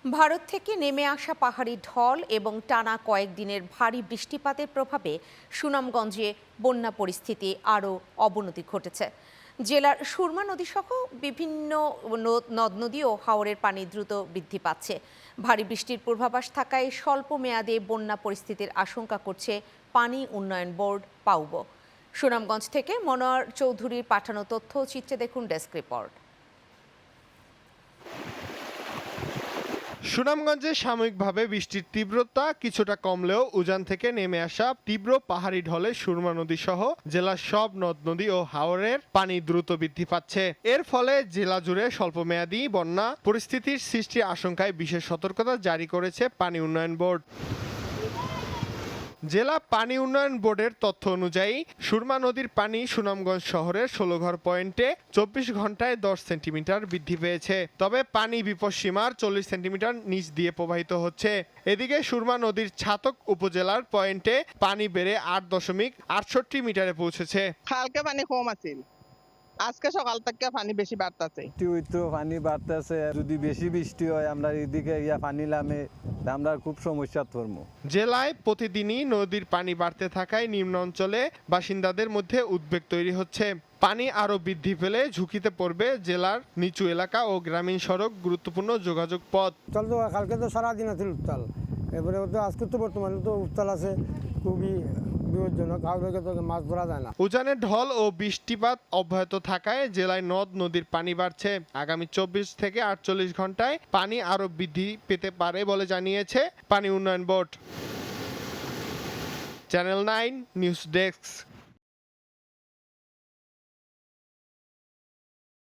ভারত থেকে নেমে আসা পাহাড়ি ঢল এবং টানা কয়েকদিনের ভারী বৃষ্টিপাতের প্রভাবে সুনামগঞ্জে বন্যা পরিস্থিতি আরও অবনতি ঘটেছে। জেলার সুরমা নদীসহ বিভিন্ন নদ নদী ও হাওরের পানি দ্রুত বৃদ্ধি পাচ্ছে। ভারী বৃষ্টির পূর্বাভাস থাকায় স্বল্প মেয়াদে বন্যা পরিস্থিতির আশঙ্কা করছে পানি উন্নয়ন বোর্ড পাউবো। সুনামগঞ্জ থেকে মনোয়ার চৌধুরীর পাঠানো তথ্য চিত্রে দেখুন ডেস্ক রিপোর্ট। সুনামগঞ্জে সাময়িকভাবে বৃষ্টির তীব্রতা কিছুটা কমলেও উজান থেকে নেমে আসা তীব্র পাহাড়ি ঢলে সুরমা নদী সহ জেলার সব নদ নদী ও হাওরের পানি দ্রুত বৃদ্ধি পাচ্ছে। এর ফলে জেলা জুড়ে স্বল্পমেয়াদী বন্যা পরিস্থিতির সৃষ্টির আশঙ্কায় বিশেষ সতর্কতা জারি করেছে পানি উন্নয়ন বোর্ড। জেলা পানি উন্নয়ন বোর্ডের তথ্য অনুযায়ী সুরমা নদীর পানি সুনামগঞ্জ শহরের ১৬ পয়েন্টে ২৪ ঘন্টায় ১০ সেন্টিমিটার বৃদ্ধি পেয়েছে। তবে পানি বিপদসীমার ৪০ সেন্টিমিটার নিচ দিয়ে প্রবাহিত হচ্ছে। এদিকে সুরমা নদীর ছাতক উপজেলার পয়েন্টে পানি বেড়ে ৮.৬৮ মিটারে পৌঁছেছে। কালকে পানি কম আছিল, আজকে সকাল থেকে পানি বেশি বাড়তেছে। পানি বাড়তেছে, যদি বেশি বৃষ্টি হয় আমরা এদিকে পানি নামে আমরা খুব সমস্যার ধর্ম। জেলায় প্রতিদিনই নদীর পানি বাড়তে থাকায় নিম্ন অঞ্চলে বাসিন্দাদের মধ্যে উদ্বেগ তৈরি হচ্ছে। পানি আরও বৃদ্ধি পেলে ঝুঁকিতে পড়বে জেলার নিচু এলাকা ও গ্রামীণ সড়ক, গুরুত্বপূর্ণ যোগাযোগ পথ। কালকে তো সারাদিন আছে উত্তাল, এবারে তো আজকে তো বর্তমানে তো উত্তাল আছে, খুবই বিপজ্জনক, মাছ ধরা যায় না। উজানের ঢল ও বৃষ্টিপাত অব্যাহত থাকায় জেলায় নদ নদীর পানি বাড়ছে। আগামী ২৪ থেকে ৪৮ ঘন্টায় পানি আরও বৃদ্ধি পেতে পারে বলে জানিয়েছে পানি উন্নয়ন বোর্ড। Channel 9 news desk.